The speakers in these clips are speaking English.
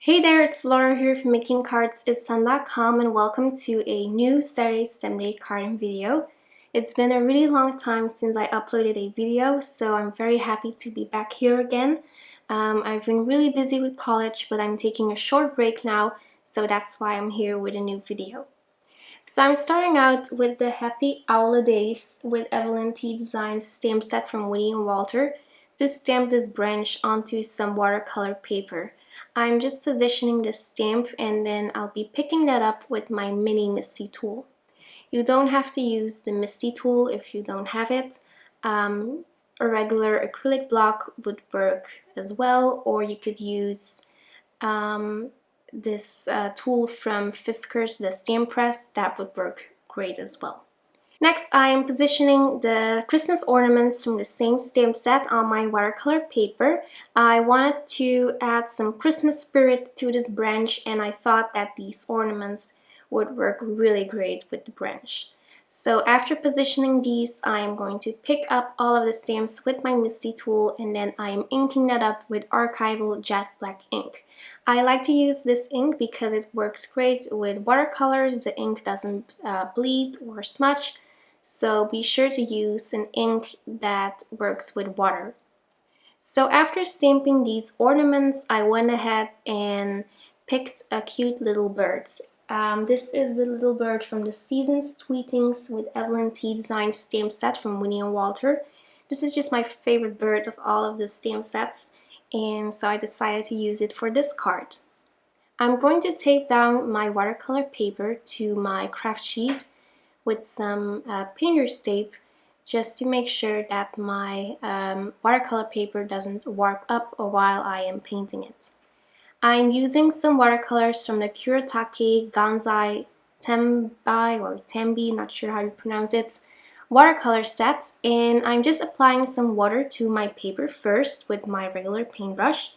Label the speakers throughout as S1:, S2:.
S1: Hey there, it's Laura here from makingcardsisfun.com and welcome to a new Saturday Sunday carding video. It's been a really long time since I uploaded a video, so I'm very happy to be back here again. I've been really busy with college, but I'm taking a short break now, so that's why I'm here with a new video. So I'm starting out with the Happy Holidays with Evelyn T Designs stamp set from Winnie and Walter to stamp this branch onto some watercolor paper. I'm just positioning the stamp and then I'll be picking that up with my mini Misty tool. You don't have to use the Misty tool if you don't have it. A regular acrylic block would work as well, or you could use this tool from Fiskars, the stamp press. That would work great as well. Next, I am positioning the Christmas ornaments from the same stamp set on my watercolor paper. I wanted to add some Christmas spirit to this branch, and I thought that these ornaments would work really great with the branch. So after positioning these, I am going to pick up all of the stamps with my Misty tool, and then I am inking that up with archival jet black ink. I like to use this ink because it works great with watercolors. The ink doesn't bleed or smudge. So be sure to use an ink that works with water. So after stamping these ornaments, I went ahead and picked a cute little bird. This is the little bird from the Seasons Tweetings with Evelyn T Designs stamp set from Winnie and Walter. This is just my favorite bird of all of the stamp sets, and so I decided to use it for this card. I'm going to tape down my watercolor paper to my craft sheet with some painter's tape just to make sure that my watercolor paper doesn't warp up while I am painting it. I'm using some watercolors from the Kuretake Gansai Tembai or Tembi, not sure how you pronounce it, watercolor set, and I'm just applying some water to my paper first with my regular paintbrush,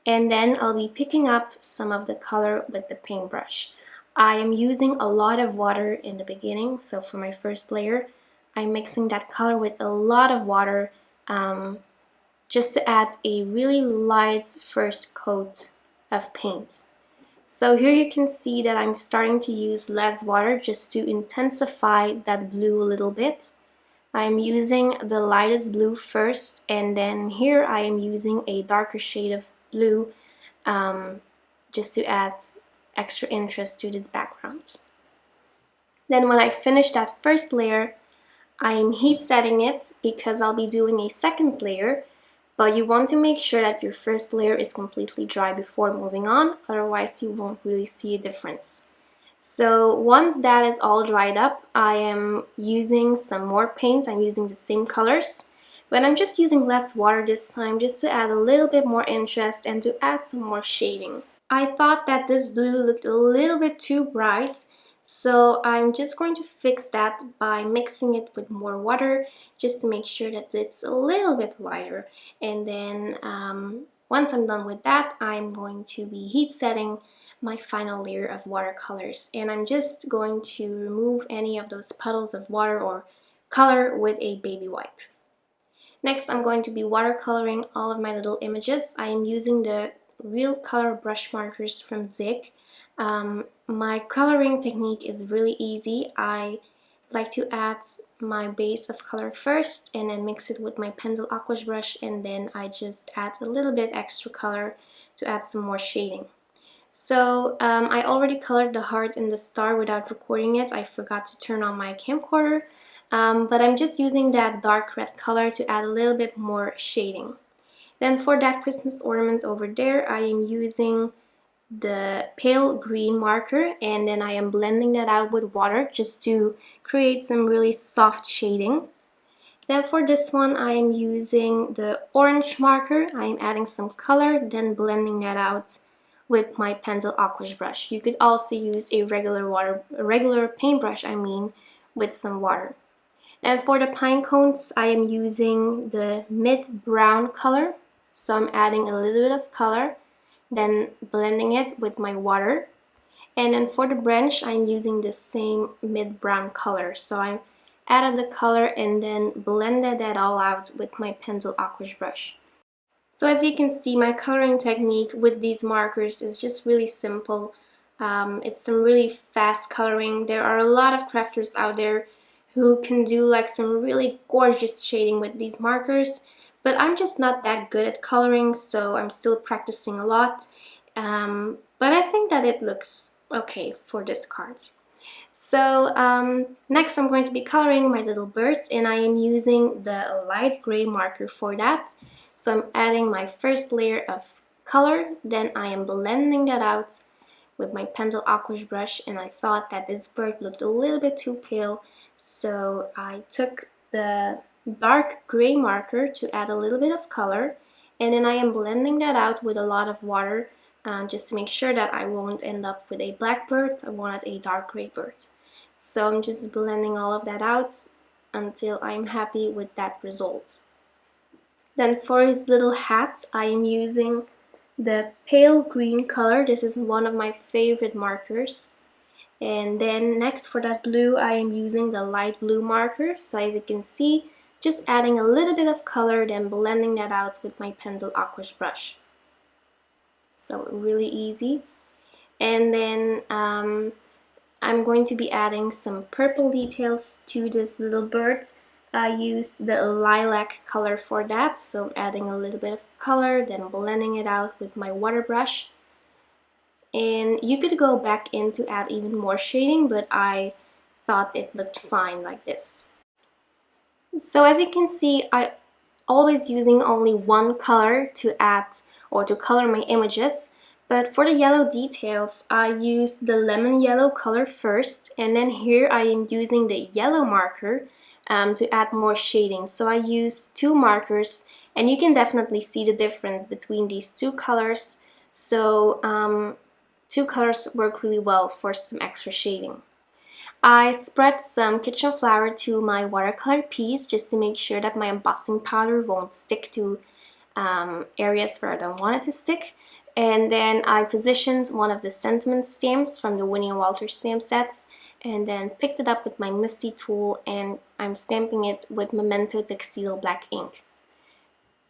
S1: and then I'll be picking up some of the color with the paintbrush. I am using a lot of water in the beginning, so for my first layer, I'm mixing that color with a lot of water just to add a really light first coat of paint. So here you can see that I'm starting to use less water just to intensify that blue a little bit. I'm using the lightest blue first, and then here I am using a darker shade of blue just to add extra interest to this background. Then when I finish that first layer, I am heat setting it because I'll be doing a second layer, but you want to make sure that your first layer is completely dry before moving on, otherwise you won't really see a difference. So once that is all dried up, I am using some more paint. I'm using the same colors, but I'm just using less water this time just to add a little bit more interest and to add some more shading. I thought that this blue looked a little bit too bright, so I'm just going to fix that by mixing it with more water just to make sure that it's a little bit lighter. And then once I'm done with that, I'm going to be heat setting my final layer of watercolors, and I'm just going to remove any of those puddles of water or color with a baby wipe. Next, I'm going to be watercoloring all of my little images. I am using the real color brush markers from Zig. My coloring technique is really easy. I like to add my base of color first and then mix it with my Pentel Aqua brush, and then I just add a little bit extra color to add some more shading. So I already colored the heart and the star without recording it. I forgot to turn on my camcorder, but I'm just using that dark red color to add a little bit more shading. Then for that Christmas ornament over there, I am using the pale green marker, and then I am blending that out with water just to create some really soft shading. Then for this one, I am using the orange marker. I am adding some color, then blending that out with my Pentel Aqua brush. You could also use a regular paintbrush, with some water. And for the pine cones, I am using the mid brown color. So I'm adding a little bit of color, then blending it with my water. And then for the branch, I'm using the same mid brown color. So I added the color and then blended that all out with my Pentel Aqua brush. So as you can see, my coloring technique with these markers is just really simple. It's some really fast coloring. There are a lot of crafters out there who can do like some really gorgeous shading with these markers, but I'm just not that good at coloring, so I'm still practicing a lot. But I think that it looks okay for this card. So next I'm going to be coloring my little birds, and I am using the light gray marker for that. So I'm adding my first layer of color, then I am blending that out with my Pentel Aquash brush, and I thought that this bird looked a little bit too pale, so I took the dark gray marker to add a little bit of color, and then I am blending that out with a lot of water just to make sure that I won't end up with a black bird. I wanted a dark gray bird. So I'm just blending all of that out until I'm happy with that result. Then for his little hat, I am using the pale green color. This is one of my favorite markers. And then next for that blue, I am using the light blue marker. So as you can see, just adding a little bit of color, then blending that out with my Pentel Aquash brush. So really easy. And then I'm going to be adding some purple details to this little bird. I used the lilac color for that, so I'm adding a little bit of color, then blending it out with my water brush. And you could go back in to add even more shading, but I thought it looked fine like this. So as you can see, I always using only one color to add or to color my images. But for the yellow details, I used the lemon yellow color first, and then here I am using the yellow marker to add more shading. So I used two markers, and you can definitely see the difference between these two colors. So two colors work really well for some extra shading. I spread some kitchen flour to my watercolor piece just to make sure that my embossing powder won't stick to areas where I don't want it to stick. And then I positioned one of the sentiment stamps from the Winnie and Walter stamp sets, and then picked it up with my Misty tool, and I'm stamping it with Memento Textile black ink.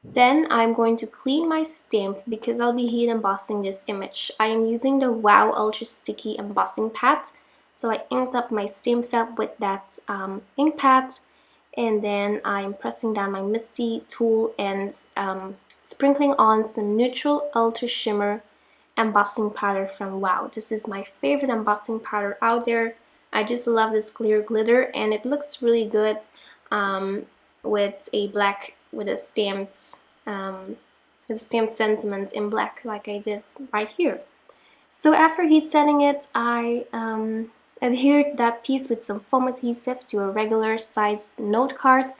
S1: Then I'm going to clean my stamp because I'll be heat embossing this image. I am using the Wow Ultra Sticky embossing pad, so I inked up my stamp set with that ink pad, and then I'm pressing down my Misty tool and sprinkling on some neutral ultra shimmer embossing powder from Wow. This is my favorite embossing powder out there. I just love this clear glitter, and it looks really good with a stamped sentiment in black, like I did right here. So after heat setting it, I adhered that piece with some foam adhesive to a regular sized note card.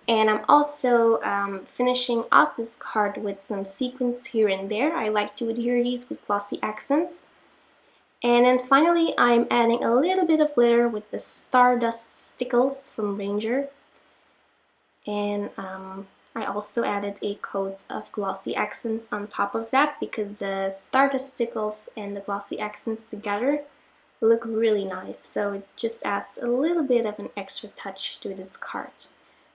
S1: And I'm also finishing off this card with some sequins here and there. I like to adhere these with glossy accents. And then finally, I'm adding a little bit of glitter with the Stardust Stickles from Ranger. And I also added a coat of glossy accents on top of that because the Stardust Stickles and the glossy accents together look really nice. So it just adds a little bit of an extra touch to this card.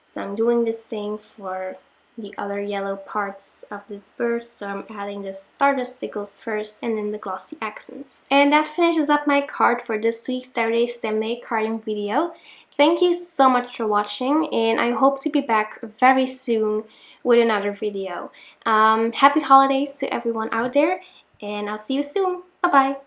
S1: So I'm doing the same for the other yellow parts of this bird. So I'm adding the Stardust Stickles first and then the glossy accents. And that finishes up my card for this week's Saturday Stem Day carding video. Thank you so much for watching, and I hope to be back very soon with another video. Happy holidays to everyone out there, and I'll see you soon. Bye bye.